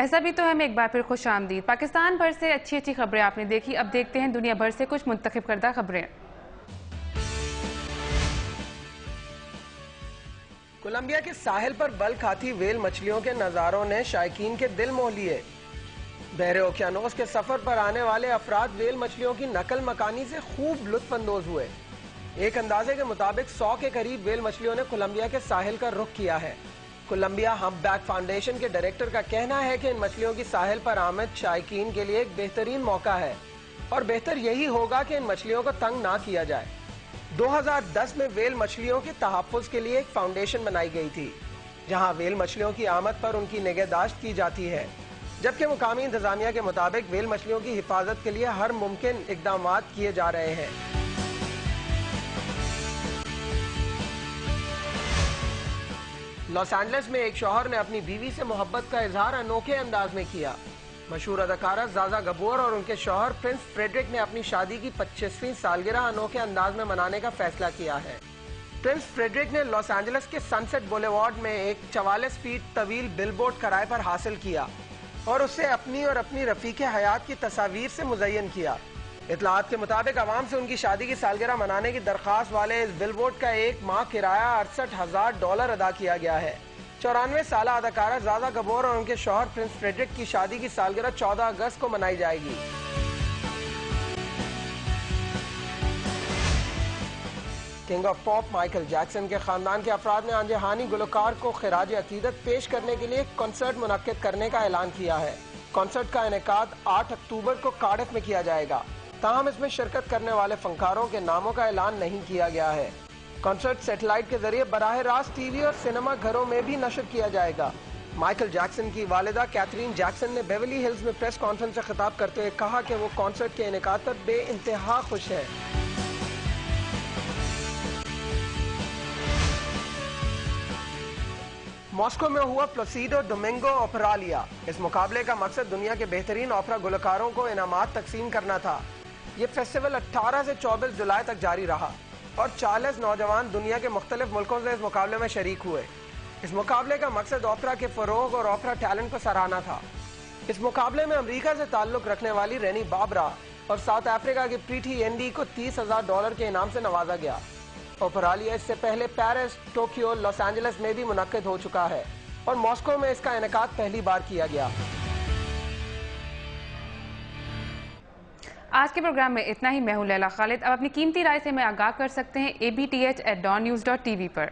ایسا بھی تو ہم ایک بار پھر خوش آمدید۔ پاکستان بھر سے اچھی خبریں آپ نے دیکھی، اب دیکھتے ہیں دنیا بھر سے کچھ منتخب کردہ خبریں۔ کولمبیا کے ساحل پر بل کھاتی ویل مچھلیوں کے نظاروں نے شائقین کے دل موہ لیے۔ بحر اوقیانوس کے سفر پر آنے والے افراد ویل مچھلیوں کی نقل مکانی سے خوب لطف اندوز ہوئے۔ ایک اندازے کے مطابق 100 کے قریب ویل مچھلیوں نے کولمبیا کے ساحل کا رخ کیا ہے۔ کولمبیا ہمپ بیک فاؤنڈیشن کے ڈائریکٹر کا کہنا ہے کہ ان مچھلیوں کی ساحل پر آمد شائقین کے لیے ایک بہترین موقع ہے اور بہتر یہی ہوگا کہ ان مچھلیوں کو تنگ نہ کیا جائے۔ 2010 میں ویل مچھلیوں کے تحفظ کے لیے ایک فاؤنڈیشن بنائی گئی تھی جہاں ویل مچھلیوں کی آمد پر ان کی نگہداشت کی جاتی ہے، جبکہ مقامی انتظامیہ کے مطابق ویل مچھلیوں کی حفاظت کے لیے ہر ممکن اقدامات کیے جا رہے ہیں۔ لاس اینجلس میں ایک شوہر نے اپنی بیوی سے محبت کا اظہار انوکھے انداز میں کیا۔ مشہور اداکارہ زازا گبور اور ان کے شوہر پرنس فریڈرک نے اپنی شادی کی 25ویں سالگرہ انوکھے انداز میں منانے کا فیصلہ کیا ہے۔ پرنس فریڈرک نے لاس اینجلس کے سن سیٹ بولیوارڈ میں ایک 44 فیٹ طویل بل بورڈ کرائے پر حاصل کیا اور اسے اپنی اور اپنی رفیق حیات کی تصاویر سے مزین کیا۔ اطلاعات کے مطابق عوام سے ان کی شادی کی سالگرہ منانے کی درخواست والے اس بل بورڈ کا ایک ماہ کرایہ $68,000 ادا کیا گیا ہے۔ 94 سالہ اداکارہ زازا گبور اور ان کے شوہر پرنس فریڈرک کی شادی کی سالگرہ 14 اگست کو منائی جائے گی۔ King of pop Michael Jackson کے خاندان کے افراد نے آنجہانی گلوکار کو خراج عقیدت پیش کرنے کے لیے ایک کنسرٹ منعقد کرنے کا اعلان کیا ہے۔ کنسرٹ کا انعقاد 8 اکتوبر کو کارڈف میں کیا جائے گا، تاہم اس میں شرکت کرنے والے فنکاروں کے ناموں کا اعلان نہیں کیا گیا ہے۔ کنسرٹ سیٹلائٹ کے ذریعے براہ راست ٹی وی اور سینما گھروں میں بھی نشر کیا جائے گا۔ مائیکل جیکسن کی والدہ کیتھرین جیکسن نے بیورلی ہلز میں پریس کانفرنس سے خطاب کرتے ہوئے کہا کہ وہ کنسرٹ کے انعقاد پر بے انتہا خوش ہے۔ ماسکو میں ہوا پلاسیڈو ڈومنگو اوپرالیا۔ اس مقابلے کا مقصد دنیا کے بہترین اوپرا گلوکاروں کو انعامات تقسیم کرنا تھا۔ یہ فیسٹیول 18 سے 24 جولائی تک جاری رہا اور 40 نوجوان دنیا کے مختلف ملکوں سے اس مقابلے میں شریک ہوئے۔ اس مقابلے کا مقصد اوپرا کے فروغ اور اوپرا ٹیلنٹ کو سراہنا تھا۔ اس مقابلے میں امریکہ سے تعلق رکھنے والی رینی بابرا اور ساؤتھ افریقہ کی پریٹی اینڈی کو $30,000 کے انعام سے نوازا گیا۔ اوپرالیا اس سے پہلے پیرس، ٹوکیو، لاس اینجلس میں بھی منعقد ہو چکا ہے اور ماسکو میں اس کا انعقاد پہلی بار کیا گیا۔ آج کے پروگرام میں اتنا ہی۔ میں ہوں لیلا خالد۔ اب اپنی قیمتی رائے سے ہمیں آگاہ کر سکتے ہیں abth@dawnnews.tv پر۔